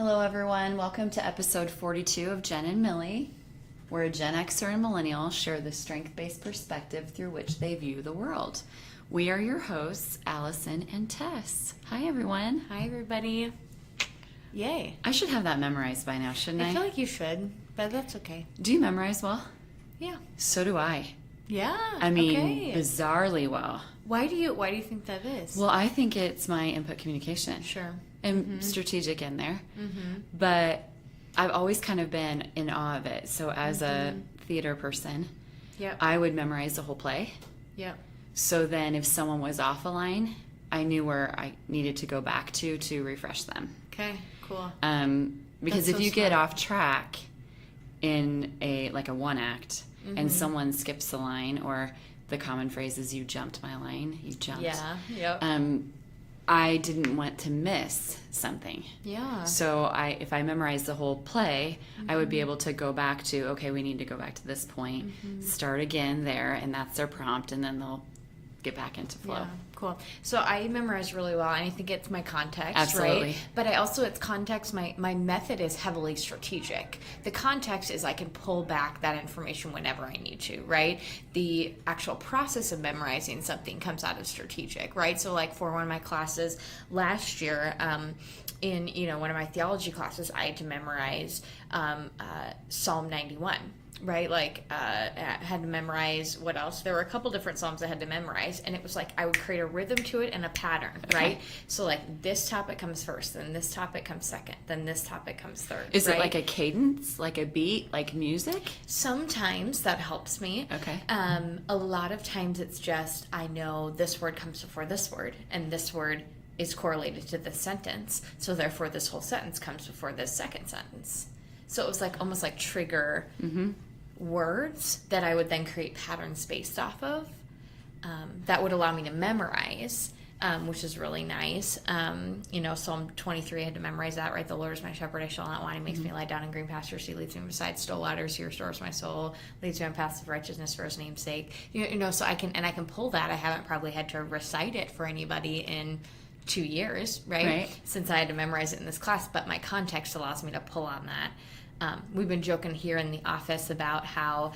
Hello, everyone. Welcome to episode 42 of Genn and Millie, where a Gen Xer and Millennial share the strength-based perspective through which they view the world. We are your hosts, Allison and Tess. Hi, everyone. Hi, everybody. Yay. I should have that memorized by now, shouldn't I? I feel like you should, but that's okay. Do you memorize well? Yeah. So do I. Yeah. I mean, okay. bizarrely well. Why do you think that is? Well, I think it's my input communication. Sure. And strategic in there. Mm-hmm. But I've always kind of been in awe of it. So as a theater person, I would memorize the whole play. Yeah. So then if someone was off a line, I knew where I needed to go back to refresh them. Okay, cool. Because That's if so you get smart. off track in a one act and someone skips the line, or the common phrase is you jumped my line, you jumped. Yeah, yep. I didn't want to miss something. Yeah. So if I memorized the whole play, I would be able to go back to, okay, we need to go back to this point, start again there, and that's their prompt, and then they'll get back into flow. Yeah, cool. So I memorize really well, and I think it's my context, Absolutely. right? But it's context. My method is heavily strategic. The context is I can pull back that information whenever I need to, right? The actual process of memorizing something comes out of strategic, right? So like for one of my classes last year, in one of my theology classes, I had to memorize Psalm 91. Right, I had to memorize what else? There were a couple different psalms I had to memorize, and it was like I would create a rhythm to it and a pattern, right? So like this topic comes first, then this topic comes second, then this topic comes third. Is it like a cadence, like a beat, like music? Sometimes that helps me. Okay. A lot of times it's just I know this word comes before this word, and this word is correlated to this sentence, so therefore this whole sentence comes before this second sentence. So it was like almost like trigger words that I would then create patterns based off of that would allow me to memorize, which is really nice. Psalm 23, I had to memorize that, right? The Lord is my shepherd, I shall not want. He makes me lie down in green pastures. He leads me beside still waters. He restores my soul, leads me on paths of righteousness for his name's sake. So I can pull that. I haven't probably had to recite it for anybody in 2 years, right? Since I had to memorize it in this class, but my context allows me to pull on that. We've been joking here in the office about how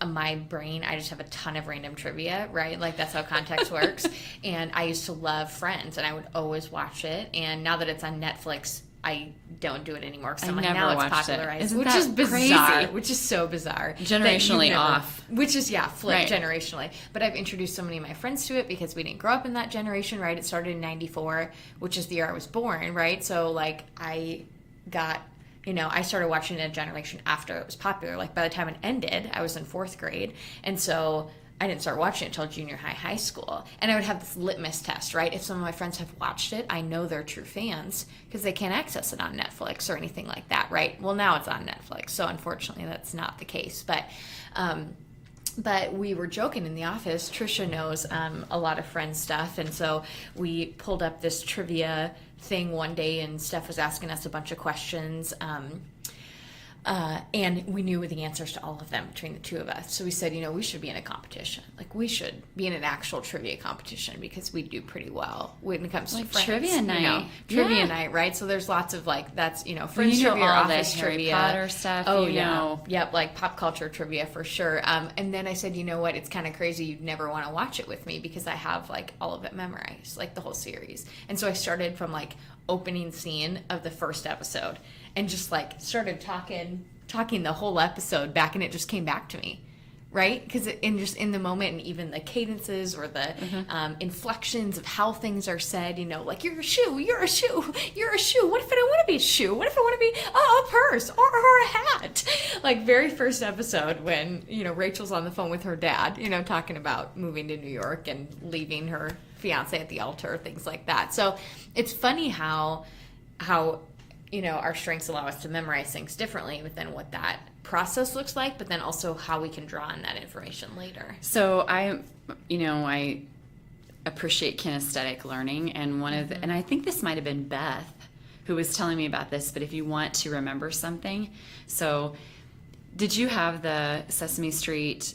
my brain, I just have a ton of random trivia, right? Like that's how context works. And I used to love Friends, and I would always watch it. And now that it's on Netflix, I don't do it anymore because I'm like, now it's popularized, which is bizarre, crazy. Which is so bizarre. Generationally off. Which is, flipped generationally. But I've introduced so many of my friends to it because we didn't grow up in that generation, right? It started in 94, which is the year I was born, right? So like I started watching it a generation after it was popular. Like by the time it ended, I was in 4th grade. And so I didn't start watching it until junior high school. And I would have this litmus test, right? If some of my friends have watched it, I know they're true fans because they can't access it on Netflix or anything like that, right? Well, now it's on Netflix. So unfortunately, that's not the case. But we were joking in the office. Trisha knows a lot of Friends stuff. And so we pulled up this trivia thing one day, and Steph was asking us a bunch of questions. And we knew the answers to all of them between the two of us. So we said, we should be in a competition. Like, we should be in an actual trivia competition because we do pretty well when it comes to Friends. Trivia night. Trivia night, right? So there's lots of, that's, Friends trivia, all office the trivia. Harry Potter stuff. Oh, yeah. Yep, like pop culture trivia for sure. And then I said, you know what? It's kind of crazy. You'd never want to watch it with me because I have, all of it memorized, the whole series. And so I started from, opening scene of the first episode and just started talking the whole episode back, and it just came back to me, right? Because in the moment, and even the cadences or the inflections of how things are said, you're a shoe, you're a shoe, you're a shoe. What if I don't want to be a shoe? What if I want to be a purse or a hat? Very first episode when Rachel's on the phone with her dad, talking about moving to New York and leaving her fiance at the altar, things like that. So it's funny how our strengths allow us to memorize things differently within what that process looks like, but then also how we can draw on that information later. So I appreciate kinesthetic learning, and and I think this might have been Beth who was telling me about this, but if you want to remember something, so did you have the Sesame Street,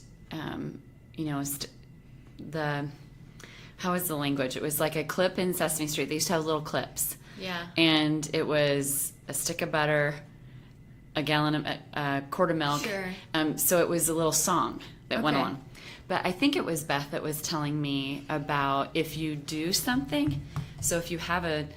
how was the language? It was like a clip in Sesame Street. They used to have little clips. Yeah. And it was a stick of butter, a quart of milk. Sure. So it was a little song that went Okay. along. But I think it was Beth that was telling me about if you do something. So if you have a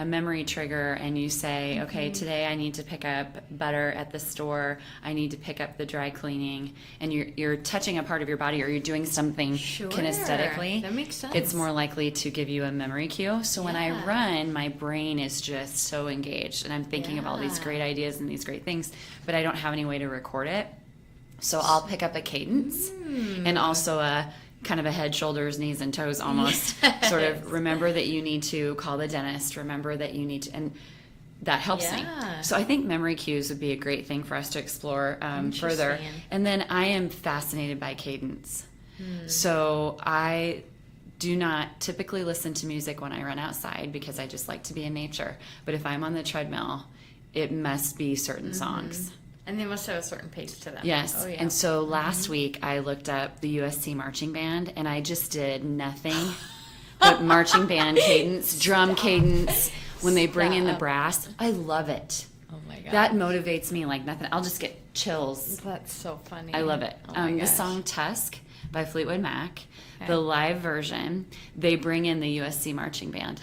memory trigger and you say, okay, today I need to pick up butter at the store. I need to pick up the dry cleaning. And you're touching a part of your body or you're doing something Sure. kinesthetically. That makes sense. It's more likely to give you a memory cue. So when I Yeah. run, my brain is just so engaged and I'm thinking of all these Yeah. great ideas and these great things, but I don't have any way to record it. So I'll pick up a cadence and also a kind of a head, shoulders, knees, and toes almost. Yes. Sort of remember that you need to call the dentist, remember that you need to, and that helps me. Yeah. So I think memory cues would be a great thing for us to explore further. Interesting. And then I am fascinated by cadence. So I do not typically listen to music when I run outside because I just like to be in nature. But if I'm on the treadmill, it must be certain songs. And they must have a certain pace to them. Yes. Oh, yeah. And so last week I looked up the USC marching band and I just did nothing but marching band cadence, drum cadence. When they bring in the Stop. brass, I love it. Oh my god. That motivates me like nothing. I'll just get chills. That's so funny. I love it. Oh my The gosh. song Tusk by Fleetwood Mac, Okay. the live version, they bring in the USC marching band.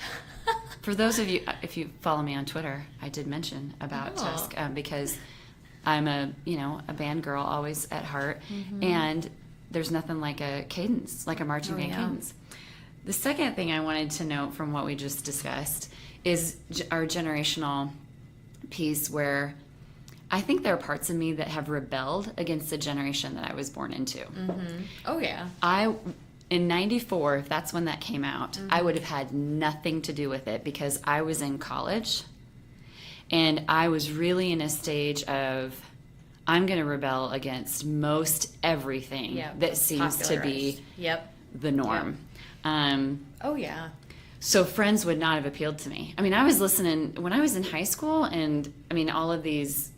For those of you, if you follow me on Twitter, I did mention about Oh. Tusk because I'm a band girl always at heart, and there's nothing like a cadence, like a marching band cadence. The second thing I wanted to note from what we just discussed is our generational piece where I think there are parts of me that have rebelled against the generation that I was born into. Oh yeah. In 94, if that's when that came out, I would have had nothing to do with it because I was in college and I was really in a stage of I'm going to rebel against most everything Yep. that seems to be Yep. the norm. Oh yeah. So Friends would not have appealed to me. I mean, I was listening when I was in high school, and I mean, all of these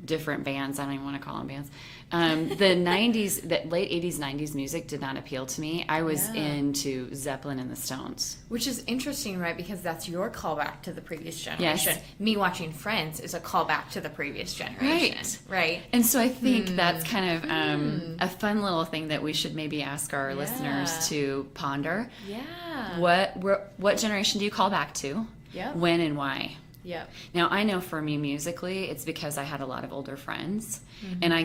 different bands, I don't even want to call them bands. The 90s, the late 80s, 90s music did not appeal to me. I was Yeah. into Zeppelin and the Stones. Which is interesting, right? Because that's your callback to the previous generation. Yes. Me watching Friends is a callback to the previous generation. Right. And so I think that's kind of a fun little thing that we should maybe ask our listeners to ponder. Yeah. What generation do you call back to? Yep. When and why? Yep. Now I know for me musically, it's because I had a lot of older friends, and I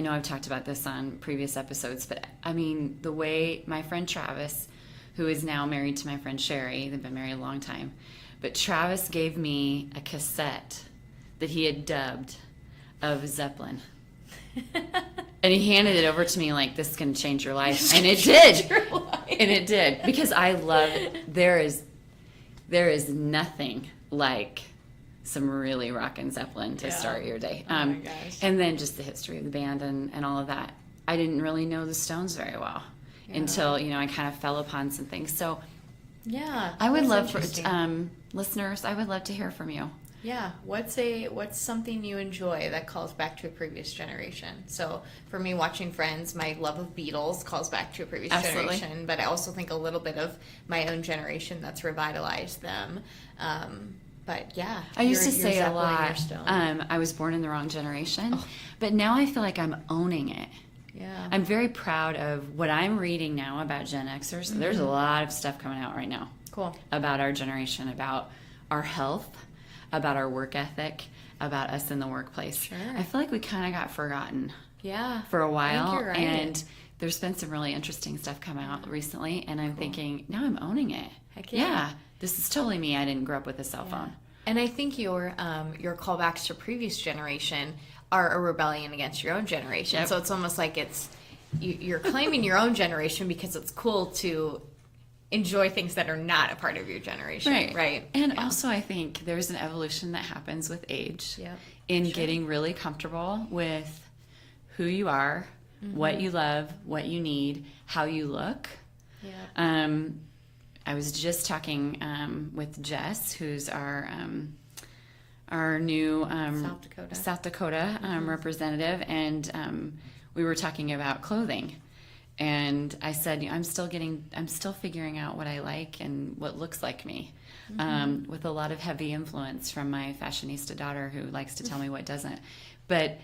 know I've talked about this on previous episodes, but I mean the way my friend Travis, who is now married to my friend Sherry, they've been married a long time, but Travis gave me a cassette that he had dubbed of Zeppelin. And he handed it over to me like, this is going to change your life. And it did. And it did. Because I love it. There is nothing like some really rockin' Zeppelin to Yeah. start your day. Oh my gosh. And then just the history of the band and all of that. I didn't really know the Stones very well until, I kind of fell upon some things. So Yeah. I would that's love for interesting. listeners, I would love to hear from you. Yeah. What's something you enjoy that calls back to a previous generation? So for me, watching Friends, my love of Beatles calls back to a previous Absolutely. generation, but I also think a little bit of my own generation that's revitalized them. But yeah, I used to you're say a Zeppelin, lot, you're Stone. I was born in the wrong generation, but now I feel like I'm owning it. Yeah. I'm very proud of what I'm reading now about Gen Xers. There's a lot of stuff coming out right now Cool. about our generation, about our health, about our work ethic, about us in the workplace. Sure. I feel like we kind of got forgotten Yeah. for a while, I think you're right. and there's been some really interesting stuff come out recently, and I'm thinking, now I'm owning it. Heck yeah. This is totally me. I didn't grow up with a cell phone. And I think your callbacks to previous generation are a rebellion against your own generation. Yep. So it's almost like you're claiming your own generation because it's cool to enjoy things that are not a part of your generation. Right. And also, I think there's an evolution that happens with age Yep. in getting really comfortable with who you are, what you love, what you need, how you look. Yeah. I was just talking with Jess, who's our new South Dakota representative, and we were talking about clothing. And I said, I'm still figuring out what I like and what looks like me, with a lot of heavy influence from my fashionista daughter who likes to tell me what doesn't. But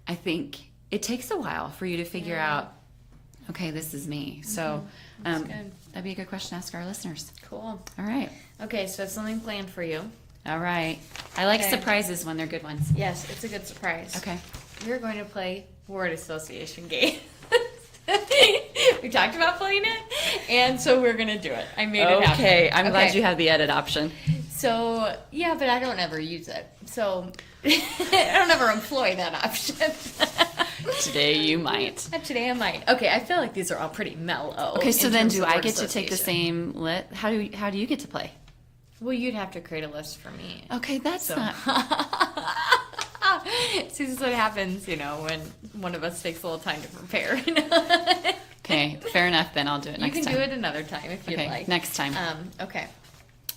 I think it takes a while for you to figure out, okay, this is me. So Good. that'd be a good question to ask our listeners. Cool. All right. Okay, so I have something planned for you. All right. I like Okay. surprises when they're good ones. Yes, it's a good surprise. Okay. We're going to play word association game. We talked about playing it, and so we're going to do it. I made it happen. Okay. I'm glad you have the edit option. So, yeah, but I don't ever use it. So, I don't ever employ that option. Today you might. Today I might. Okay, I feel like these are all pretty mellow. Okay, so in then terms do of I word get to take the association. same lit? How do you get to play? Well, you'd have to create a list for me. Okay, that's not. See, this is what happens, when one of us takes a little time to prepare. Okay, fair enough. Then I'll do it next time. You can do it another time if you'd Okay, like. next time. Okay.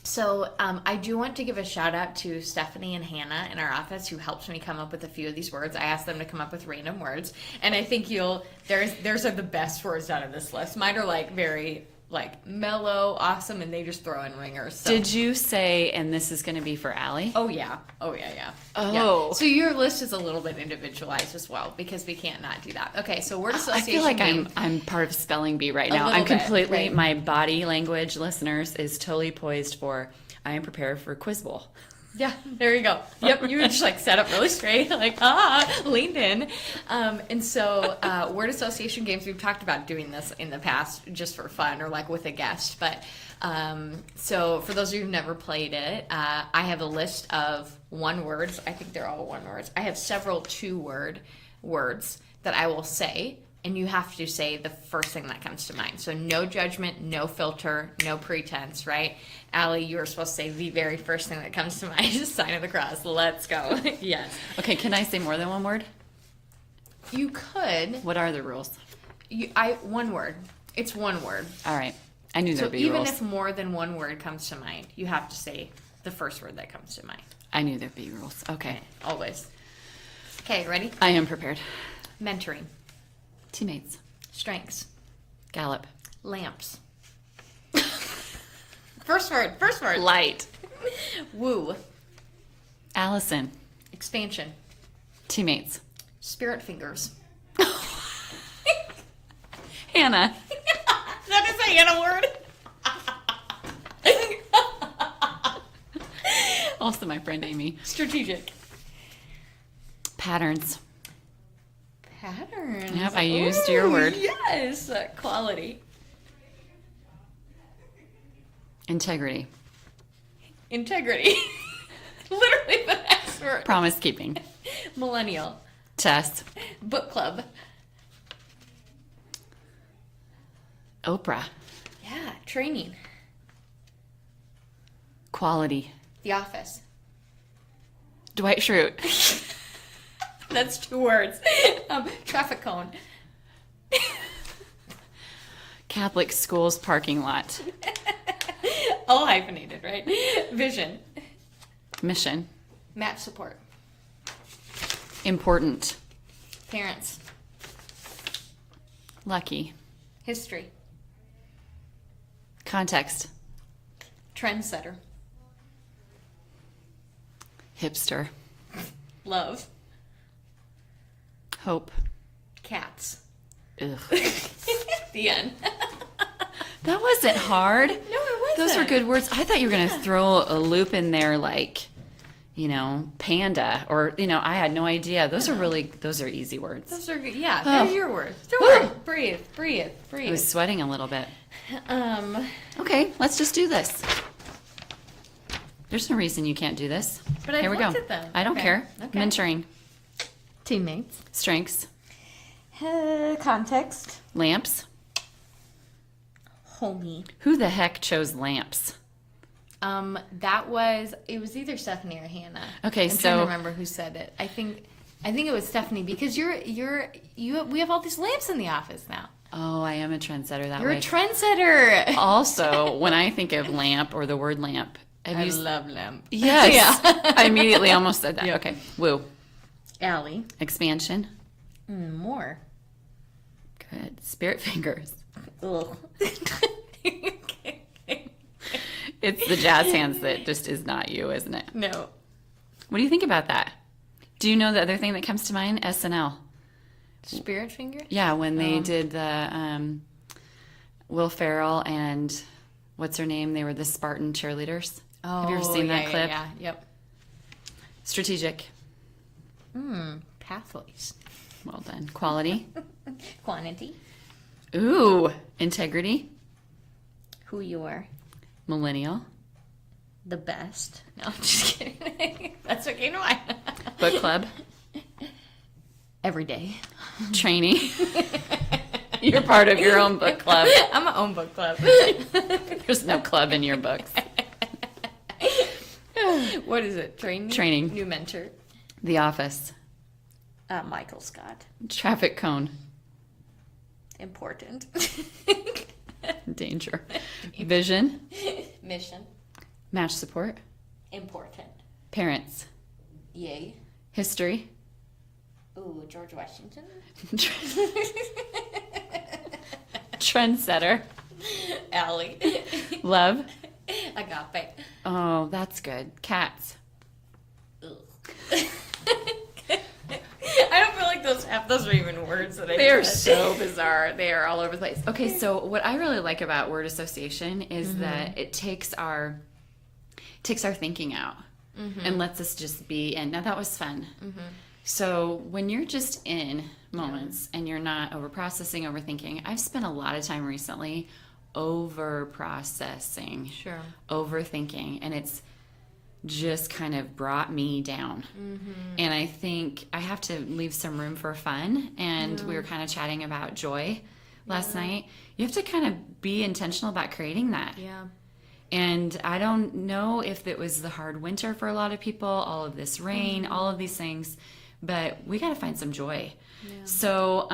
So I do want to give a shout out to Stephanie and Hannah in our office who helped me come up with a few of these words. I asked them to come up with random words, and I think theirs are the best words out of this list. Mine are like very mellow, awesome, and they just throw in ringers. So. Did you say, and this is going to be for Allie? Oh yeah. Oh. Yeah. So your list is a little bit individualized as well because we can't not do that. Okay, so word I association. feel like game. I'm part of spelling bee right A now. little I'm bit, completely, right. my body language, listeners, is totally poised for, I am prepared for Quiz Bowl. Yeah, there you go. Yep, you would just sat up really straight, leaned in. And so word association games, we've talked about doing this in the past just for fun or with a guest. But so for those of you who've never played it, I have a list of one words. I think they're all one words. I have several 2-word words that I will say. And you have to say the first thing that comes to mind. So no judgment, no filter, no pretense, right? Allie, you were supposed to say the very first thing that comes to mind is sign of the cross. Let's go. Yes. Okay, can I say more than one word? You could. What are the rules? One word. It's one word. All right. I knew So there'd be even rules. if more than one word comes to mind, you have to say the first word that comes to mind. I knew there'd be rules. Okay. Always. Okay, ready? I am prepared. Mentoring. Teammates. Strengths. Gallop. Lamps. First word. Light. Woo. Allison. Expansion. Teammates. Spirit fingers. Hannah. That is a Hannah word. Also my friend Amy. Strategic. Patterns. Patterns. Yep, I used your word. Yes. Quality. Integrity. Integrity. Literally the next word. Promise keeping. Millennial. Tess. Book club. Oprah. Yeah. Training. Quality. The Office. Dwight Schrute. That's 2 words. Traffic cone. Catholic schools parking lot. All hyphenated, right? Vision. Mission. Match support. Important. Parents. Lucky. History. Context. Trendsetter. Hipster. Love. Hope. Cats. Ugh. The end. That wasn't hard. No, it wasn't. Those were good words. I thought you were going to throw a loop in there like, panda or, I had no idea. Those are easy words. Those are good. Yeah, Oh. they're your words. Don't worry. Breathe. I was sweating a little bit. Um, Okay, let's just do this. There's no reason you can't do this. But I've Here we looked go. at them. I don't Okay. care. Okay. Mentoring. Teammates. Strengths. Context. Lamps. Homie. Who the heck chose lamps? It was either Stephanie or Hannah. Okay, I'm so- trying to remember who said it. I think it was Stephanie because we have all these lamps in the office now. Oh, I am a trendsetter that You're way. a trendsetter. Also, when I think of lamp or the word lamp, I love lamp. Yes. Yeah. I immediately almost said that. Yeah. Okay. Woo. Allie. Expansion. More. Good. Spirit fingers. Ugh. It's the jazz hands that just is not you, isn't it? No. What do you think about that? Do you know the other thing that comes to mind? SNL. Spirit fingers? Yeah, when they did the Will Ferrell and what's her name? They were the Spartan cheerleaders. Oh, have you ever seen that clip? Yeah, yep. Strategic. Pathways. Well done. Quality. Quantity. Ooh. Integrity. Who you are. Millennial. The best. No, I'm just kidding. That's what came to mind. Book club. Every day. Training. You're part of your own book club. I'm my own book club. There's no club in your books. What is it? Training. New mentor. The Office. Michael Scott. Traffic cone. Important. Danger. Vision. Mission. Match support. Important. Parents. Yay. History. Ooh, George Washington. Trendsetter. Allie. Love. Agape. Oh, that's good. Cats. Ugh. I don't feel like those are even words that I They are said. so bizarre. They are all over the place. Okay, so what I really like about word association is that it takes our thinking out and lets us just be in. Now that was fun. So when you're just in moments and you're not over processing, overthinking, I've spent a lot of time recently over processing, Sure. overthinking, and it's just kind of brought me down. And I think I have to leave some room for fun. And we were kind of chatting about joy last night. You have to kind of be intentional about creating that. Yeah. And I don't know if it was the hard winter for a lot of people, all of this rain, all of these things, but we got to find some joy. Yeah. So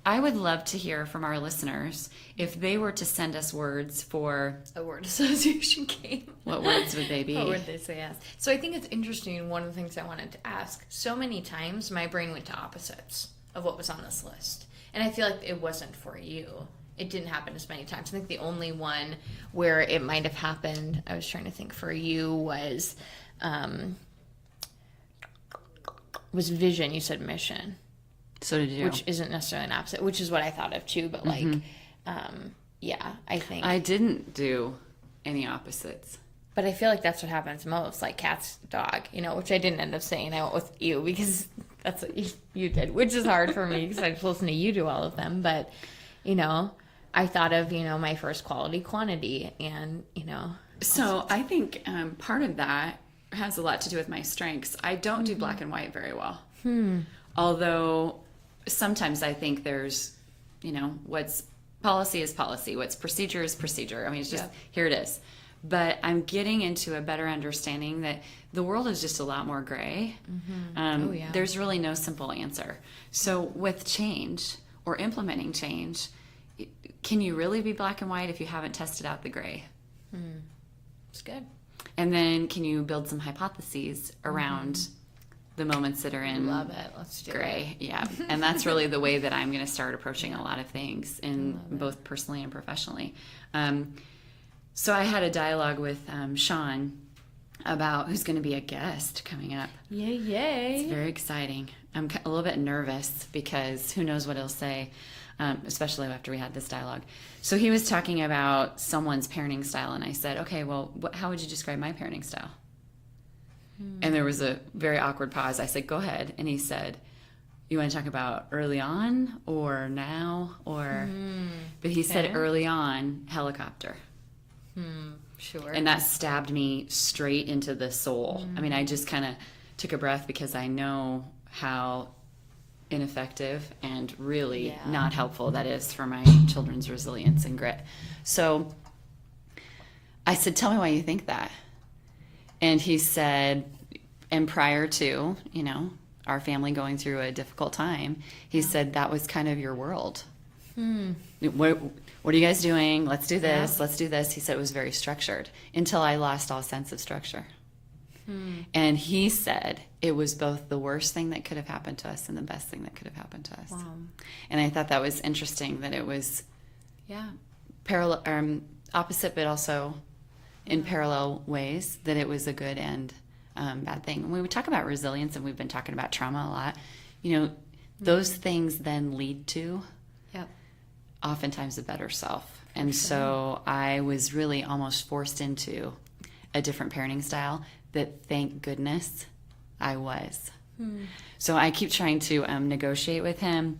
I would love to hear from our listeners if they were to send us words for A word association game. what words would they be? What would they say yes? So I think it's interesting. One of the things I wanted to ask, so many times my brain went to opposites of what was on this list. And I feel like it wasn't for you. It didn't happen as many times. I think the only one where it might have happened, I was trying to think for you, was vision. You said mission. So did you. Which isn't necessarily an opposite, which is what I thought of too. But like, yeah, I think. I didn't do any opposites. But I feel like that's what happens most, like cat's dog, which I didn't end up saying. I went with you because that's what you did, which is hard for me because I just listen to you do all of them. But, I thought of, my first quantity, and, So I think part of that has a lot to do with my strengths. I don't do black and white very well. Although sometimes I think there's, what's policy is policy, what's procedure is procedure. I mean, it's just, here it is. But I'm getting into a better understanding that the world is just a lot more gray. There's really no simple answer. So with change or implementing change, can you really be black and white if you haven't tested out the gray? It's good. And then can you build some hypotheses around the moments that are in Love it. Let's do gray? Yeah. And that's really the way that I'm going to start approaching a lot of things in both personally and professionally. So I had a dialogue with Sean about who's going to be a guest coming up. Yay, yay. It's very exciting. I'm a little bit nervous because who knows what he'll say, especially after we had this dialogue. So he was talking about someone's parenting style, and I said, okay, well, how would you describe my parenting style? And there was a very awkward pause. I said, go ahead. And he said, you want to talk about early on or now? But he said early on, helicopter. Sure. And that stabbed me straight into the soul. I mean, I just kind of took a breath because I know how ineffective and really not helpful that is for my children's resilience and grit. So I said, tell me why you think that. And he said, and prior to, our family going through a difficult time, he said, that was kind of your world. What are you guys doing? Let's do this. Let's do this. He said it was very structured until I lost all sense of structure. And he said it was both the worst thing that could have happened to us and the best thing that could have happened to us. Wow. And I thought that was interesting that it was parallel, opposite, but also in parallel ways, that it was a good and bad thing. When we talk about resilience, and we've been talking about trauma a lot, you know, those things then lead to oftentimes a better self. And so I was really almost forced into a different parenting style that, thank goodness, I was. So I keep trying to negotiate with him.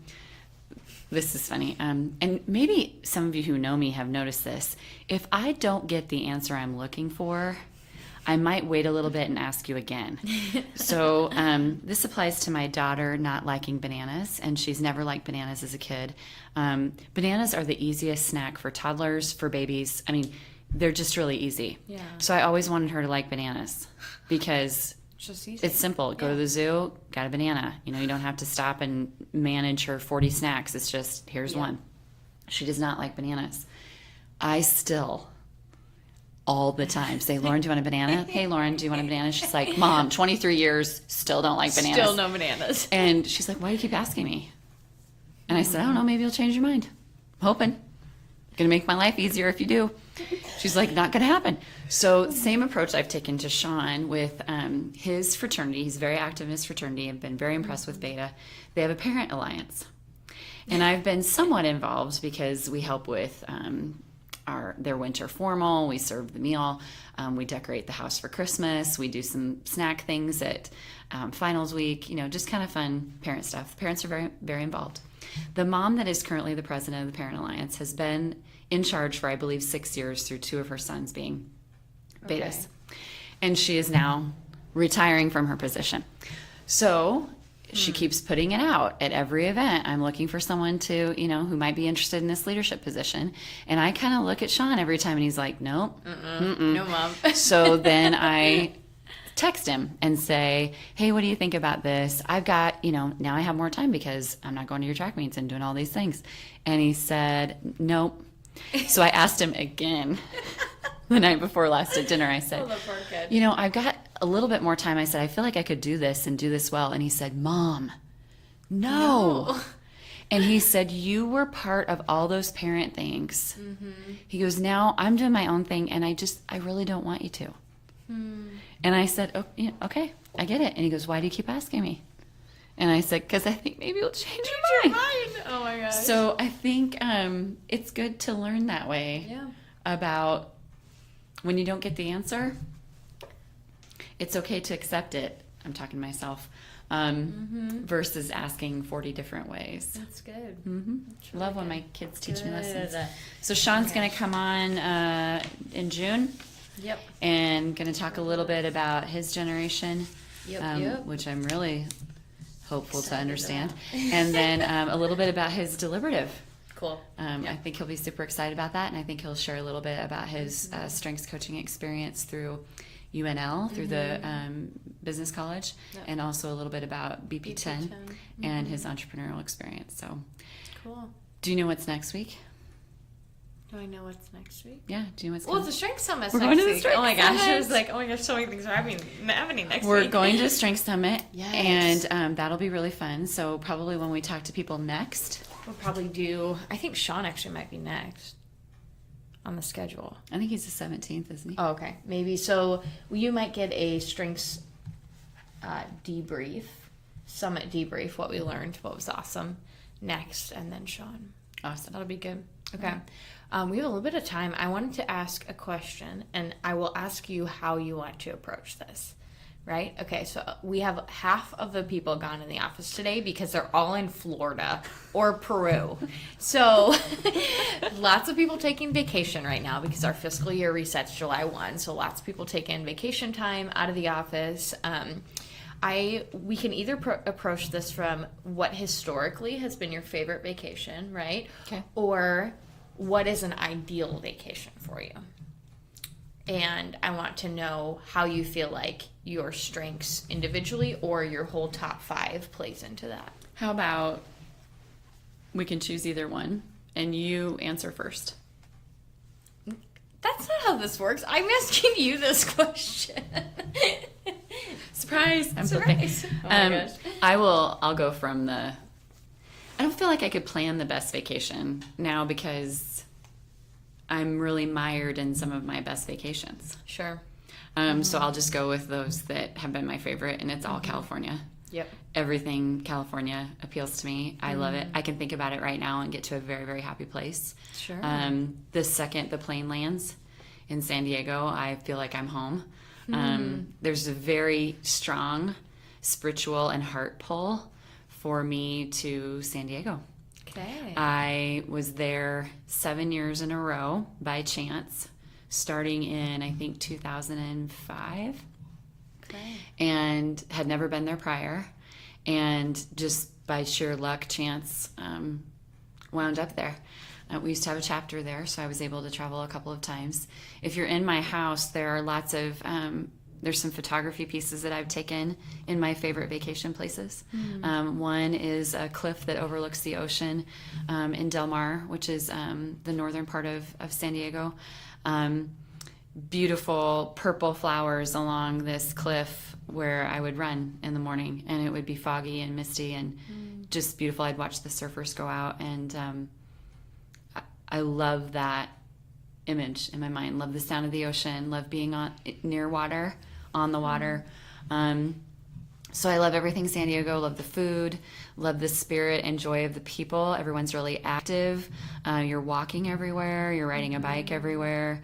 This is funny. And maybe some of you who know me have noticed this. If I don't get the answer I'm looking for, I might wait a little bit and ask you again. So this applies to my daughter not liking bananas, and she's never liked bananas as a kid. Bananas are the easiest snack for toddlers, for babies. I mean, they're just really easy. Yeah. So I always wanted her to like bananas because Just easy. it's simple. Go to the zoo, got a banana. You know, you don't have to stop and manage her 40 snacks. It's just, here's one. She does not like bananas. I still, all the time, say, Lauren, do you want a banana? Hey, Lauren, do you want a banana? She's like, Mom, 23 years, still don't like bananas. Still no bananas. And she's like, why do you keep asking me? And I said, I don't know, maybe you'll change your mind. I'm hoping. Going to make my life easier if you do. She's like, not going to happen. So same approach I've taken to Sean with his fraternity. He's very active in his fraternity. I've been very impressed with Beta. They have a parent alliance. And I've been somewhat involved because we help with their winter formal. We serve the meal. We decorate the house for Christmas. We do some snack things at finals week, you know, just kind of fun parent stuff. The parents are very, very involved. The mom that is currently the president of the Parent Alliance has been in charge for, I believe, 6 years through 2 of her sons being Betas. And she is now retiring from her position. So she keeps putting it out at every event. I'm looking for someone to, you know, who might be interested in this leadership position. And I kind of look at Sean every time and he's like, nope. No, Mom. So then I text him and say, hey, what do you think about this? I've got, you know, now I have more time because I'm not going to your track meets and doing all these things. And he said, nope. So I asked him again the night before last at dinner. I said, you know, I've got a little bit more time. I said, I feel like I could do this and do this well. And he said, Mom, no. And he said, you were part of all those parent things. He goes, now I'm doing my own thing and I really don't want you to. And I said, oh, yeah, okay, I get it. And he goes, why do you keep asking me? And I said, because I think maybe you'll change your mind. Oh my gosh. So I think it's good to learn that way about when you don't get the answer, it's okay to accept it. I'm talking to myself. Versus asking 40 different ways. That's good. That's really Love when my kids teach me lessons. So Sean's going to come on in June. Yep. And going to talk a little bit about his generation, which I'm really hopeful to understand. And then a little bit about his deliberative. Cool. I think he'll be super excited about that. And I think he'll share a little bit about his strengths coaching experience through UNL, through the business college, and also a little bit about BP10 and his entrepreneurial experience. So cool. Do you know what's next week? Do I know what's next week? Yeah. Do you know what's Well, the Strength Summit. We're going to the week. Strength Oh my gosh. Summit. I was like, oh my gosh, so many things are happening next We're week. going to Strength Summit. Yes. And that'll be really fun. So probably when we talk to people next. We'll probably do, I think Sean actually might be next on the schedule. I think he's the 17th, isn't he? Oh, okay. Maybe. So you might get a strengths debrief, summit debrief, what we learned, what was awesome next, and then Sean. Awesome. That'll be good. Okay. We have a little bit of time. I wanted to ask a question, and I will ask you how you want to approach this. Right? Okay, so we have half of the people gone in the office today because they're all in Florida or Peru. So lots of people taking vacation right now because our fiscal year resets July 1. So lots of people taking vacation time out of the office. We can either approach this from what historically has been your favorite vacation, right? Okay. Or what is an ideal vacation for you? And I want to know how you feel like your strengths individually or your whole top 5 plays into that. How about we can choose either one and you answer first? That's not how this works. I'm asking you this question. Surprise! I'm Surprise. flipping. Oh my gosh. I'll go from the. I don't feel like I could plan the best vacation now because I'm really mired in some of my best vacations. Sure. So I'll just go with those that have been my favorite, and it's all California. Yep. Everything California appeals to me. I love it. I can think about it right now and get to a very, very happy place. Sure. The second the plane lands in San Diego, I feel like I'm home. There's a very strong spiritual and heart pull for me to San Diego. Okay. I was there 7 years in a row by chance, starting in, I think, 2005. Okay. And had never been there prior, and just by sheer luck, chance, wound up there. We used to have a chapter there, so I was able to travel a couple of times. If you're in my house, there are lots of there's some photography pieces that I've taken in my favorite vacation places. One is a cliff that overlooks the ocean in Del Mar, which is the northern part of San Diego. Beautiful purple flowers along this cliff where I would run in the morning, and it would be foggy and misty and just beautiful. I'd watch the surfers go out, and I love that image in my mind. Love the sound of the ocean, love being near water, on the water. So I love everything San Diego, love the food, love the spirit and joy of the people. Everyone's really active. You're walking everywhere, you're riding a bike everywhere.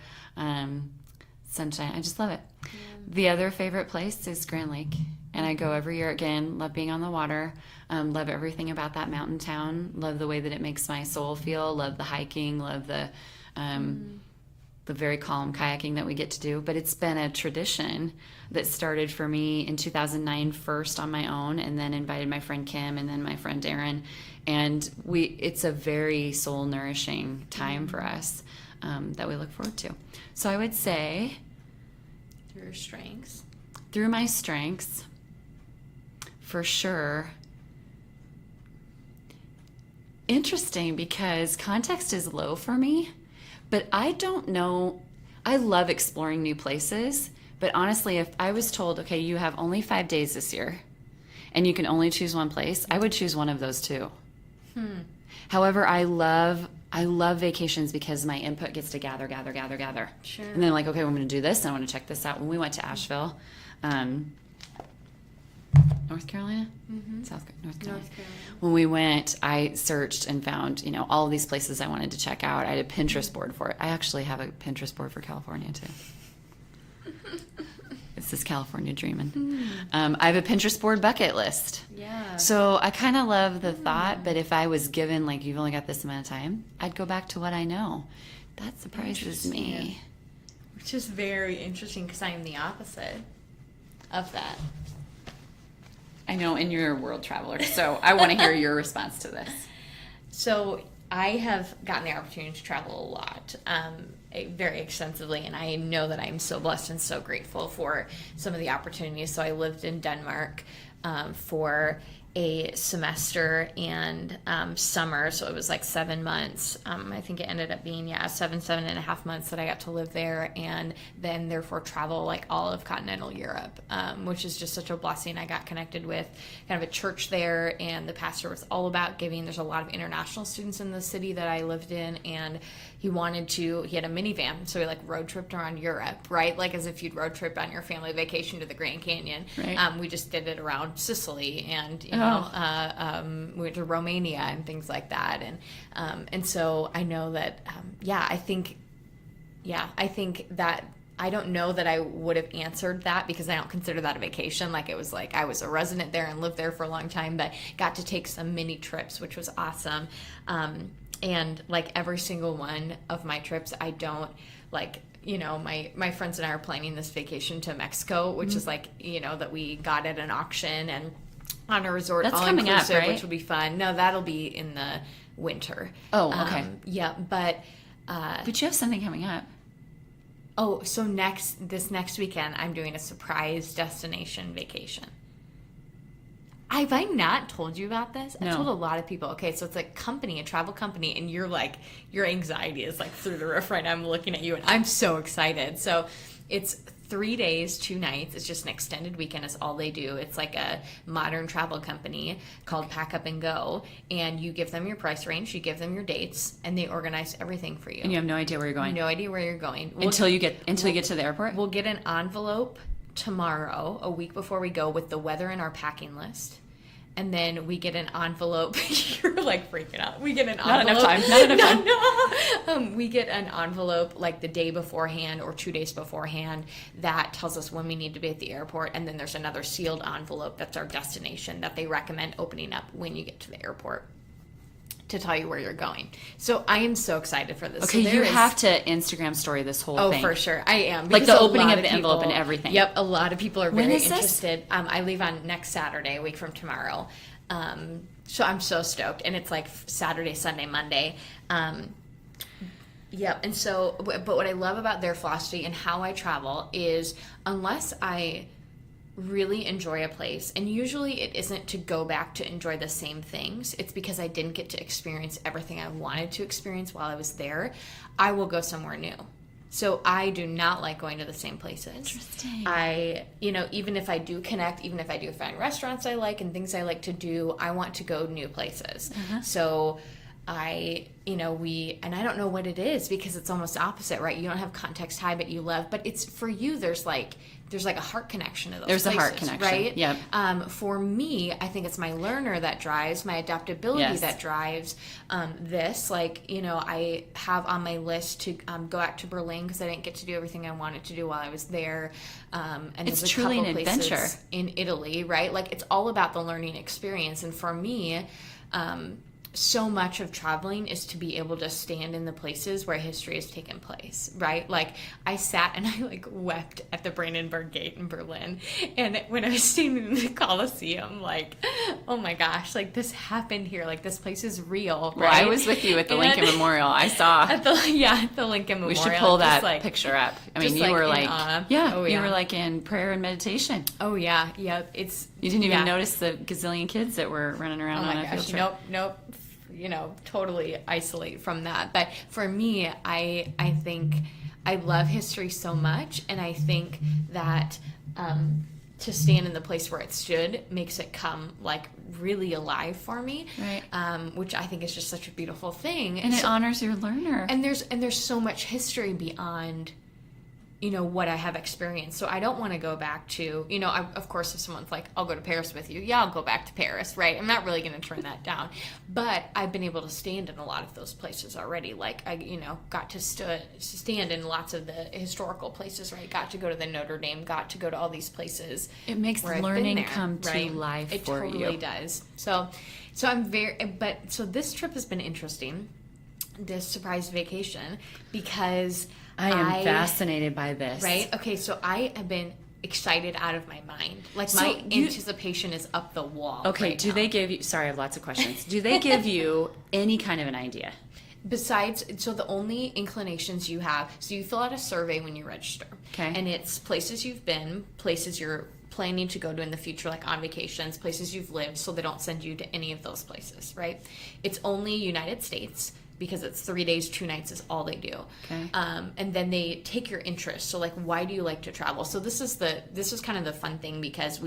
Sunshine, I just love it. Yeah. The other favorite place is Grand Lake, and I go every year again. Love being on the water, love everything about that mountain town, love the way that it makes my soul feel, love the hiking, love the very calm kayaking that we get to do. But it's been a tradition that started for me in 2009 first on my own, and then invited my friend Kim and then my friend Darren, and it's a very soul nourishing time for us that we look forward to. So I would say through my strengths, for sure. Interesting, because context is low for me, but I don't know. I love exploring new places, but honestly, if I was told, okay, you have only 5 days this year and you can only choose one place, I would choose one of those two. However, I love vacations because my input gets to gather. Sure. And then like, okay, I'm going to do this, and I want to check this out. When we went to Asheville, North Carolina? North Carolina. When we went, I searched and found, all of these places I wanted to check out. I had a Pinterest board for it. I actually have a Pinterest board for California, too. It's this California dreaming. I have a Pinterest board bucket list. Yeah. So I kind of love the thought, but if I was given, like, you've only got this amount of time, I'd go back to what I know. That surprises me. Which is very interesting, because I am the opposite of that. I know, and you're a world traveler, so I want to hear your response to this. So I have gotten the opportunity to travel a lot, very extensively, and I know that I'm so blessed and so grateful for some of the opportunities. So I lived in Denmark for a semester and summer, so it was like 7 months. I think it ended up being 7.5 months that I got to live there, and then therefore travel like all of continental Europe, which is just such a blessing. I got connected with kind of a church there, and the pastor was all about giving. There's a lot of international students in the city that I lived in, and he had a minivan, so we like road tripped around Europe, right? Like as if you'd road trip on your family vacation to the Grand Canyon. Right. We just did it around Sicily, and we went to Romania and things like that, and so I know that I think that I don't know that I would have answered that, because I don't consider that a vacation. Like it was like I was a resident there and lived there for a long time, but got to take some mini trips, which was awesome. And like every single one of my trips, I don't like, my friends and I are planning this vacation to Mexico, which is like, that we got at an auction and on a resort. That's all coming up, right? Which will be fun. No, that'll be in the winter. Oh, okay. But you have something coming up. Oh, so this next weekend, I'm doing a surprise destination vacation. Have I not told you about this? No. I told a lot of people. Okay, so it's a travel company, and you're like, your anxiety is like through the roof right now. I'm looking at you, and I'm so excited. So it's 3 days, 2 nights. It's just an extended weekend is all they do. It's like a modern travel company called Pack Up and Go, and you give them your price range, you give them your dates, and they organize everything for you. And you have no idea where you're going. No idea where you're going. Until you get to the airport? We'll get an envelope tomorrow, a week before we go, with the weather in our packing list. And then we get an envelope. You're like freaking out. We get an envelope. Not enough time. No. We get an envelope like the day beforehand or 2 days beforehand that tells us when we need to be at the airport. And then there's another sealed envelope that's our destination that they recommend opening up when you get to the airport to tell you where you're going. So I am so excited for this. Okay, so you have to Instagram story this whole thing. Oh, for sure. I am. Like Because the a opening lot of the envelope and everything. Yep, a lot of people are When very is this? interested. I leave on next Saturday, a week from tomorrow. So I'm so stoked. And it's like Saturday, Sunday, Monday. Yep. And so, but what I love about their philosophy and how I travel is unless I really enjoy a place, and usually it isn't to go back to enjoy the same things, it's because I didn't get to experience everything I wanted to experience while I was there, I will go somewhere new. So I do not like going to the same places. Interesting. Even if I do connect, even if I do find restaurants I like and things I like to do, I want to go new places. So I don't know what it is, because it's almost opposite, right? You don't have context high, but you love, but it's for you, there's like a heart connection to those There's places, a heart connection, right? Yep. For me, I think it's my learner that drives, my adaptability Yes. that drives this. I have on my list to go out to Berlin because I didn't get to do everything I wanted to do while I was there. And It's there's a truly couple an places adventure. in Italy, right? Like, it's all about the learning experience. And for me, so much of traveling is to be able to stand in the places where history has taken place, right? Like, I sat and I wept at the Brandenburg Gate in Berlin, and when I was standing in the Colosseum, oh my gosh, this happened here, this place is real, right? Well, I was with you at the Lincoln Memorial. I saw. At the Lincoln Memorial. We should pull that picture up. I mean, you were in like, awe. yeah, Oh, you were like in prayer and meditation. Oh yeah, you didn't even notice the gazillion kids that were running around on a field trip. Nope. Totally isolate from that. But for me, I think I love history so much, and I think that to stand in the place where it stood makes it come really alive for me, right? Which I think is just such a beautiful thing, and it honors your learner. And there's so much history beyond what I have experienced. So I don't want to go back to, of course, if someone's like, I'll go to Paris with you. Yeah, I'll go back to Paris, right? I'm not really going to turn that down. But I've been able to stand in a lot of those places already. I got to stand in lots of the historical places, right? Got to go to the Notre Dame, got to go to all these places. It makes learning come to life for you. It totally does. So this trip has been interesting, this surprise vacation, because I am fascinated by this. Right? Okay, so I have been excited out of my mind. My anticipation is up the wall. Okay, right do now. they give you, sorry, I have lots of questions. Do they give you any kind of an idea? Besides, so the only inclinations you have, so you fill out a survey when you register. Okay. And it's places you've been, places you're planning to go to in the future, like on vacations, places you've lived, so they don't send you to any of those places, right? It's only United States, because it's 3 days, 2 nights is all they do. Okay. And then they take your interest. So why do you like to travel? So this is kind of the fun thing, because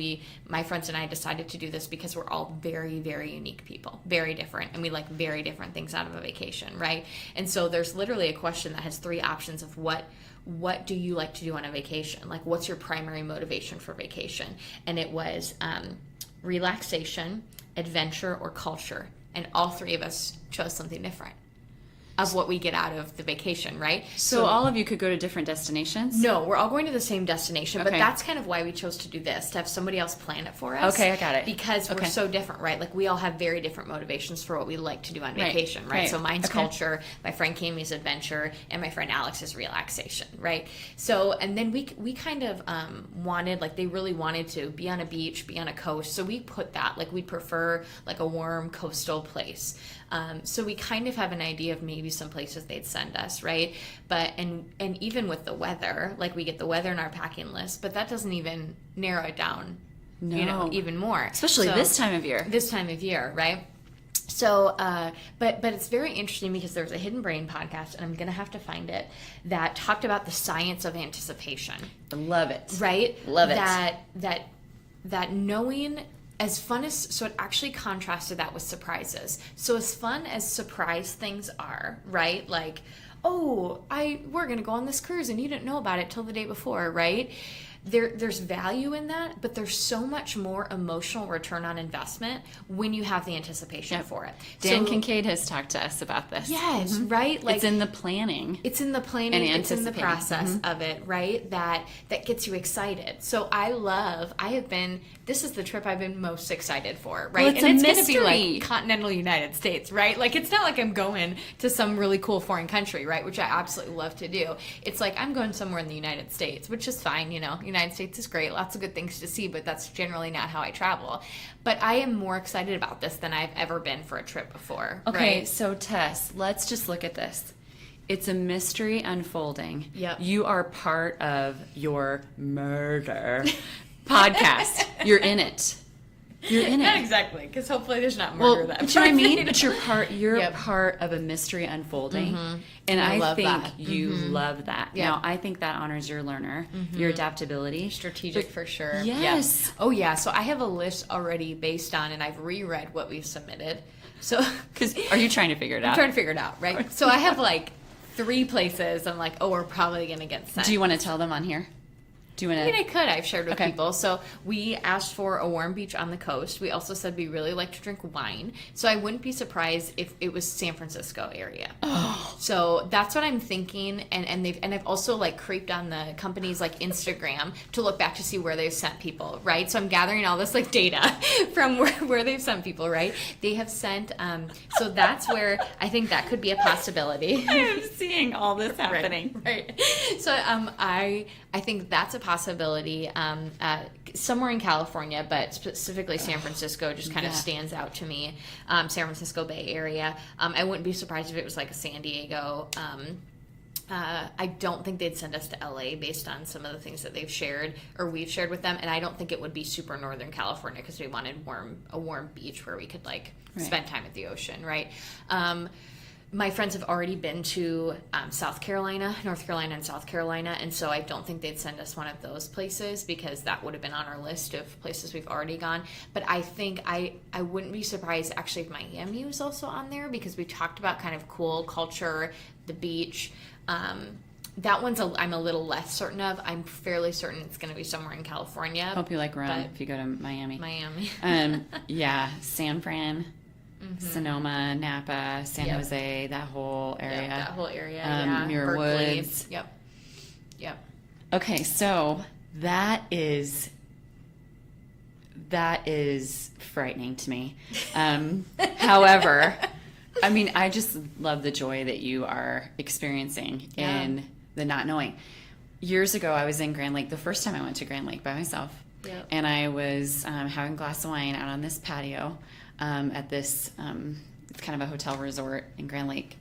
my friends and I decided to do this because we're all very, very unique people, very different. And we like very different things out of a vacation, right? And so there's literally a question that has 3 options of what do you like to do on a vacation? What's your primary motivation for vacation? And it was relaxation, adventure, or culture. And all 3 of us chose something different of what we get out of the vacation, right? So all of you could go to different destinations? No, we're all going to the same destination, but Okay. that's kind of why we chose to do this, to have somebody else plan it for us. Okay, I got it. Because we're so different, right? We all have very different motivations for what we like to do on vacation, right? So mine's culture, my friend Kami's adventure, and my friend Alex's relaxation, right? So, and then we kind of wanted, they really wanted to be on a beach, be on a coast, so we put that, we prefer a warm coastal place. So we kind of have an idea of maybe some places they'd send us, right? But and even with the weather, we get the weather in our packing list, but that doesn't even narrow it down, No. even more. Especially this time of year. This time of year, right? So, but it's very interesting because there's a Hidden Brain podcast, and I'm going to have to find it, that talked about the science of anticipation. I love it. Right? Love it. That knowing, as fun as, so it actually contrasted that with surprises. So as fun as surprise things are, right? Like, oh, we're going to go on this cruise and you didn't know about it till the day before, right? There's value in that, but there's so much more emotional return on investment when you have the anticipation for it. Dan Kincaid has talked to us about this. Yes, right? Like, it's in the planning. It's in the planning, it's in the process of it, right? That gets you excited. So this is the trip I've been most excited for, right? Well, it's and it's a going to be mystery. like continental United States, right? Like, it's not like I'm going to some really cool foreign country, right? Which I absolutely love to do. It's like I'm going somewhere in the United States, which is fine, United States is great, lots of good things to see, but that's generally not how I travel. But I am more excited about this than I've ever been for a trip before. Okay, right? so Tess, let's just look at this. It's a mystery unfolding. Yep. You are part of your murder podcast. You're in it. You're in Not it. exactly, because hopefully there's not murder that. Do you know what I mean? But you're Yep. part of a mystery unfolding, and I I love think that. you love that. Yeah. Now, I think that honors your learner, your adaptability, Strategic for sure. Yes. Yeah. Oh yeah. So I have a list already based on, and I've reread what we've submitted. So Because are you trying to figure it I'm out? trying to figure it out, right? So I have like 3 places. I'm like, oh, we're probably gonna get sent. Do you want to tell them on here? Do you want I mean, I to? could. I've shared with Okay. people. So we asked for a warm beach on the coast. We also said we really like to drink wine. So I wouldn't be surprised if it was San Francisco area. Oh. So that's what I'm thinking. And I've also like creeped on the company's like Instagram to look back to see where they've sent people, right? So I'm gathering all this like data from where they've sent people, right? They have sent. So that's where I think that could be a possibility. I am seeing all this happening. Right. So I think that's a possibility somewhere in California, but specifically San Francisco just kind of stands out to me. San Francisco Bay Area. I wouldn't be surprised if it was like a San Diego. I don't think they'd send us to LA based on some of the things that they've shared or we've shared with them, and I don't think it would be super Northern California because we wanted a warm beach where we could like spend time at the ocean, right? My friends have already been to South Carolina, North Carolina, and South Carolina, and so I don't think they'd send us one of those places because that would have been on our list of places we've already gone. But I think I wouldn't be surprised actually if Miami was also on there because we talked about kind of cool culture, the beach. That one's I'm a little less certain of. I'm fairly certain it's going to be somewhere in California. Hope you like rum but if you go to Miami. Miami. Yeah, San Fran. Sonoma, Napa, San Jose, that whole area. Yep, that whole area, Muir Berkeley. Woods. Yep. Okay, so that is frightening to me. However, I mean, I just love the joy that you are experiencing in the not knowing. Years ago, I was in Grand Lake, the first time I went to Grand Lake by myself. Yep. And I was having a glass of wine out on this patio at this, it's kind of a hotel resort in Grand Lake,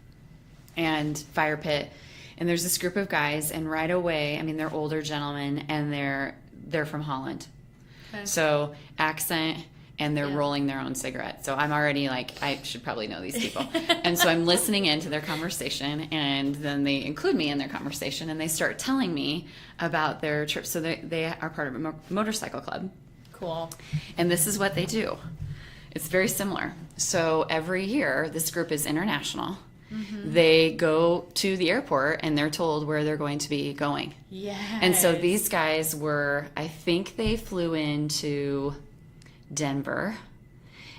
and fire pit. And there's this group of guys, and right away, I mean, they're older gentlemen, and they're from Holland. Okay. So accent, and they're rolling their own cigarettes. So I'm already like, I should probably know these people. And so I'm listening into their conversation, and then they include me in their conversation, and they start telling me about their trip. So they are part of a motorcycle club. Cool. And this is what they do. It's very similar. So every year, this group is international. They go to the airport, and they're told where they're going to be going. Yes. And so these guys I think they flew into Denver,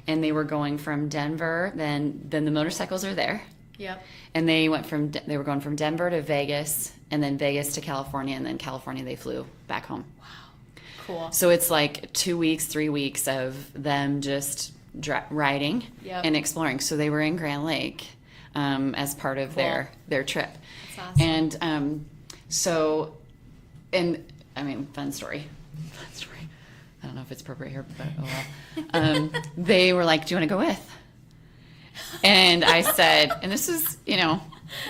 and they were going from Denver, then the motorcycles are there. Yep. And they were going from Denver to Vegas, and then Vegas to California, and then California they flew back home. Wow. Cool. So it's like 2 weeks, 3 weeks of them just riding and exploring. So they were in Grand Lake as part of their trip. That's awesome. And I mean, fun story. I don't know if it's appropriate here, but oh well. They were like, "Do you want to go with?" And I said, and this was,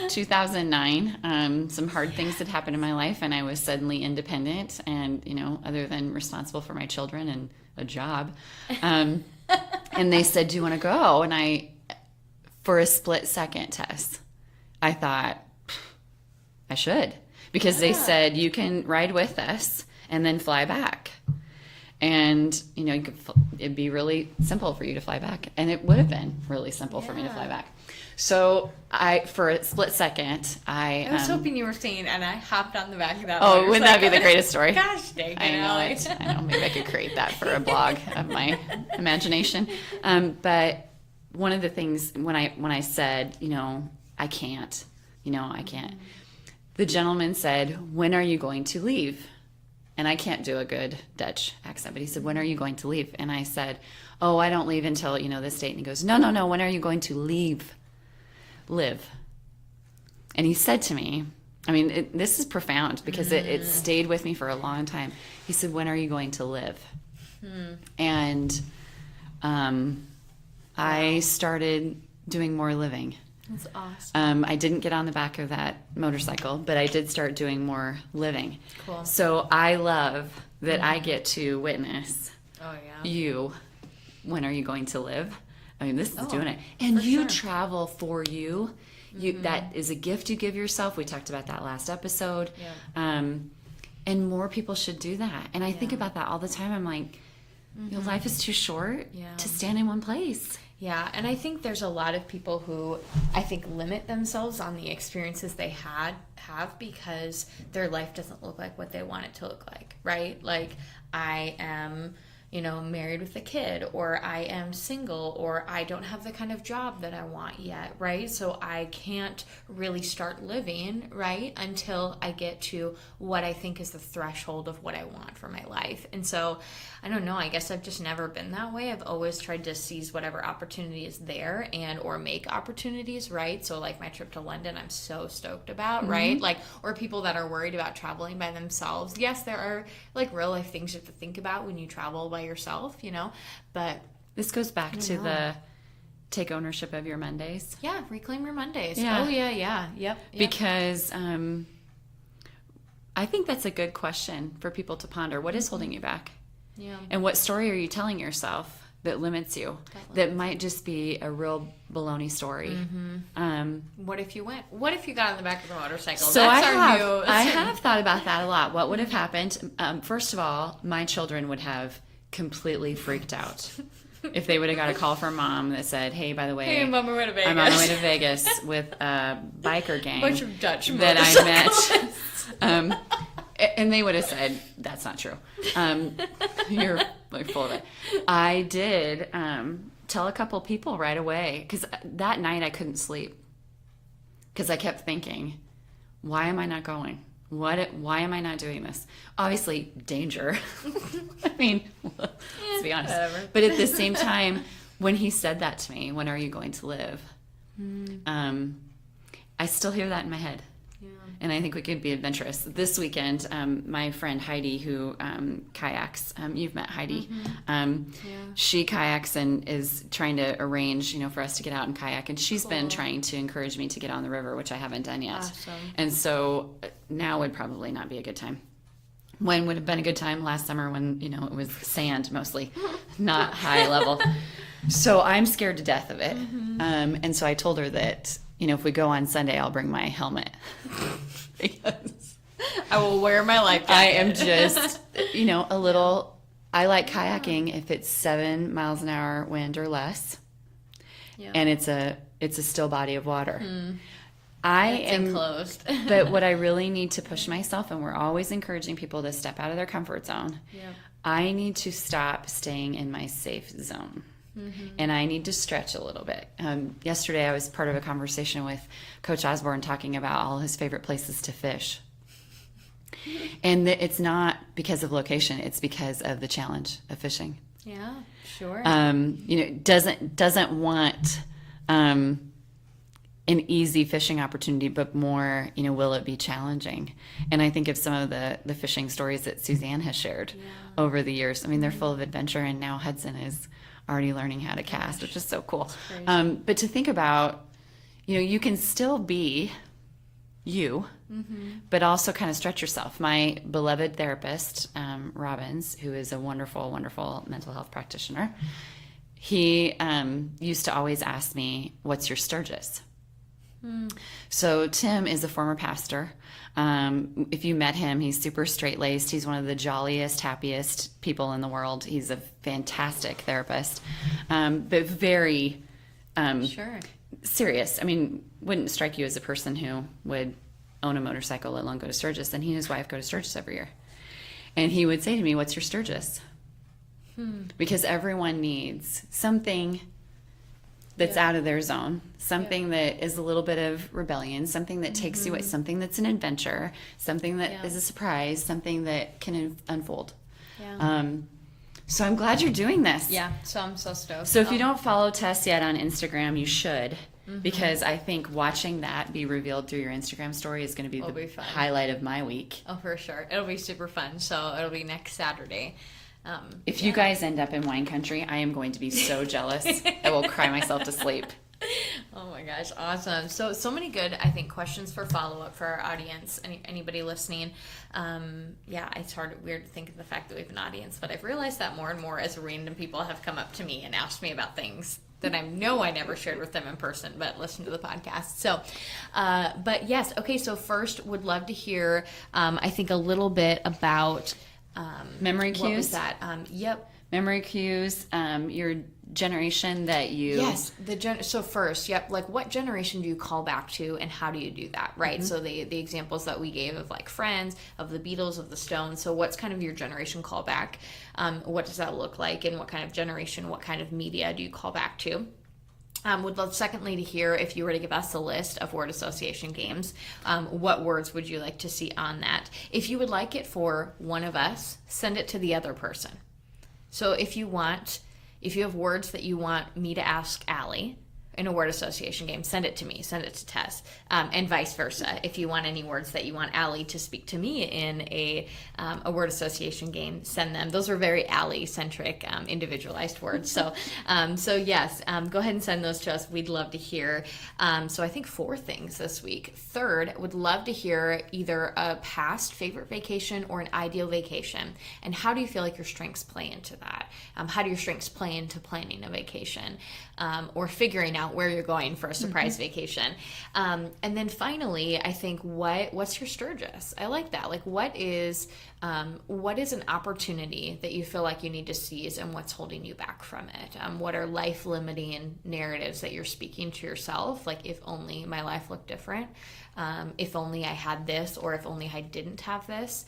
2009. Some hard things had happened in my life, and I was suddenly independent, and other than responsible for my children and a job. And they said, "Do you want to go?" And for a split second, Tess, I thought I should, because they said you can ride with us and then fly back. And, you know, it'd be really simple for you to fly back. And it would have been really simple for me to fly back. So for a split second, I was hoping you were saying, and I hopped on the back of that. Oh, wouldn't that be the greatest story? Gosh dang it, I know Alex. it. I know. Maybe I could create that for a blog of my imagination. But one of the things when I said, you know, I can't, the gentleman said, when are you going to leave? And I can't do a good Dutch accent, but he said, when are you going to leave? And I said, oh, I don't leave until, this date. And he goes, no, when are you going to live? And he said to me, this is profound because it stayed with me for a long time. He said, when are you going to live? And I started doing more living. That's awesome. I didn't get on the back of that motorcycle, but I did start doing more living. Cool. So I love that I get to witness you. When are you going to live? This is doing it. And you travel for you. That is a gift you give yourself. We talked about that last episode. Yeah. And more people should do that. And I think about that all the time. I'm like, life is too short to stand in one place. Yeah, and I think there's a lot of people who I think limit themselves on the experiences they have because their life doesn't look like what they want it to look like, right? Like I am, married with a kid, or I am single, or I don't have the kind of job that I want yet, right? So I can't really start living, right, until I get to what I think is the threshold of what I want for my life. And so I don't know, I guess I've just never been that way. I've always tried to seize whatever opportunity is there or make opportunities, right? So like my trip to London, I'm so stoked about, right? Like, or people that are worried about traveling by themselves. Yes, there are like real life things you have to think about when you travel by yourself, but this goes back to the take ownership of your Mondays. Yeah, reclaim your Mondays. Yeah. Oh yeah. Yep. Because I think that's a good question for people to ponder. What is holding you back? Yeah. And what story are you telling yourself that limits you? That might just be a real baloney story. What if you got on the back of the motorcycle? So I have thought about that a lot. What would have happened? First of all, my children would have completely freaked out if they would have got a call from mom that said, hey, by the way, I'm on my way to Vegas. I'm on my way to Vegas with a biker gang bunch of Dutch that I met. And they would have said, that's not true. You're like full of it. I did tell a couple people right away, because that night I couldn't sleep because I kept thinking, why am I not going? Why am I not doing this? Obviously, danger. Let's be honest. Whatever. But at the same time, when he said that to me, when are you going to live? I still hear that in my head. Yeah. And I think we could be adventurous. This weekend, my friend Heidi, who kayaks, you've met Heidi. She kayaks and is trying to arrange, for us to get out and kayak. And she's been trying to encourage me to get on the river, which I haven't done yet. Awesome. And so now would probably not be a good time. When would have been a good time? Last summer when, it was sand mostly, not high level. So I'm scared to death of it. And so I told her that, if we go on Sunday, I'll bring my helmet. Because I will wear my life jacket. I am just, a little, I like kayaking if it's 7 miles an hour wind or less. Yeah. And it's a still body of water. I am enclosed. But what I really need to push myself, and we're always encouraging people to step out of their comfort zone. Yeah. I need to stop staying in my safe zone. And I need to stretch a little bit. Yesterday I was part of a conversation with Coach Osborne talking about all his favorite places to fish. And it's not because of location, it's because of the challenge of fishing. Yeah, sure. Doesn't want an easy fishing opportunity, but more, will it be challenging? And I think of some of the fishing stories that Suzanne has shared over the years. They're full of adventure, and now Hudson is already learning how to cast, which is so cool. But to think about, you can still be you, but also kind of stretch yourself. My beloved therapist, Robbins, who is a wonderful, wonderful mental health practitioner, he used to always ask me, "What's your Sturgis?" So Tim is a former pastor. If you met him, he's super straight-laced. He's one of the jolliest, happiest people in the world. He's a fantastic therapist, but very Sure. serious. I mean, wouldn't strike you as a person who would own a motorcycle, let alone go to Sturgis. And he and his wife go to Sturgis every year. And he would say to me, "What's your Sturgis?" Because everyone needs something that's out of their zone, something that is a little bit of rebellion, something that takes you away, something that's an adventure, something that is a surprise, something that can unfold. Yeah. So I'm glad you're doing this. Yeah. So I'm so stoked. So if you don't follow Tess yet on Instagram, you should, because I think watching that be revealed through your Instagram story is going to be the fun. highlight of my week. Oh, for sure. It'll be super fun. So it'll be next Saturday. If you guys end up in wine country, I am going to be so jealous. I will cry myself to sleep. Oh my gosh, awesome. So many good, I think, questions for follow-up for our audience, anybody listening. It's weird to think of the fact that we have an audience, but I've realized that more and more as random people have come up to me and asked me about things that I know I never shared with them in person, but listen to the podcast. So, but yes, okay, so first would love to hear, I think, a little bit about... memory cues. What was that? Yep. Memory cues. Your generation that you. Yes. So first, yep. Like, what generation do you call back to, and how do you do that? Right. So the examples that we gave of like Friends, of the Beatles, of the Stones. So what's kind of your generation callback? What does that look like, and what kind of generation, what kind of media do you call back to? Would love, secondly, to hear if you were to give us a list of word association games, what words would you like to see on that? If you would like it for one of us, send it to the other person. So if you have words that you want me to ask Allie in a word association game, send it to me, send it to Tess, and vice versa. If you want any words that you want Allie to speak to me in a word association game, send them. Those are very Allie-centric, individualized words. So yes, go ahead and send those to us. We'd love to hear. So I think 4 things this week. Third, would love to hear either a past favorite vacation or an ideal vacation. And how do you feel like your strengths play into that? How do your strengths play into planning a vacation, or figuring out where you're going for a surprise vacation? And then finally, I think what's your Sturgis? I like that. Like, what is an opportunity that you feel like you need to seize, and what's holding you back from it? What are life limiting narratives that you're speaking to yourself? Like, if only my life looked different, if only I had this, or if only I didn't have this.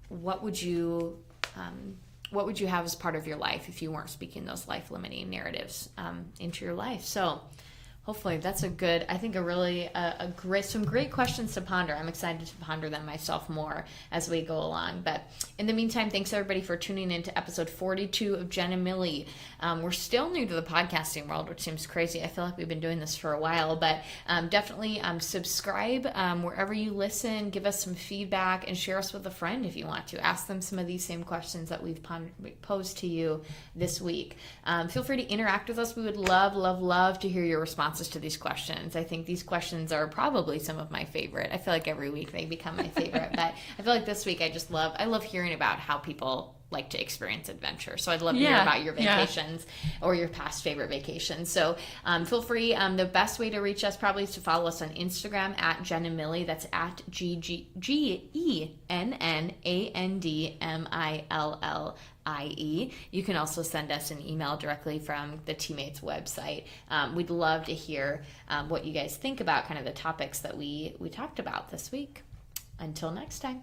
What would you have as part of your life if you weren't speaking those life-limiting narratives into your life? So hopefully that's some great questions to ponder. I'm excited to ponder them myself more as we go along. But in the meantime, thanks everybody for tuning in to episode 42 of Genn and Millie. We're still new to the podcasting world, which seems crazy. I feel like we've been doing this for a while, but definitely subscribe wherever you listen. Give us some feedback and share us with a friend if you want to. Ask them some of these same questions that we've posed to you this week. Feel free to interact with us. We would love to hear your responses to these questions. I think these questions are probably some of my favorite. I feel like every week they become my favorite, but I feel like this week I love hearing about how people like to experience adventure. So I'd love to hear about your vacations or your past favorite vacations. So feel free. The best way to reach us probably is to follow us on Instagram at Genn and Millie. That's at GENNANDMILLIE. You can also send us an email directly from the Teammates website. We'd love to hear what you guys think about kind of the topics that we talked about this week. Until next time.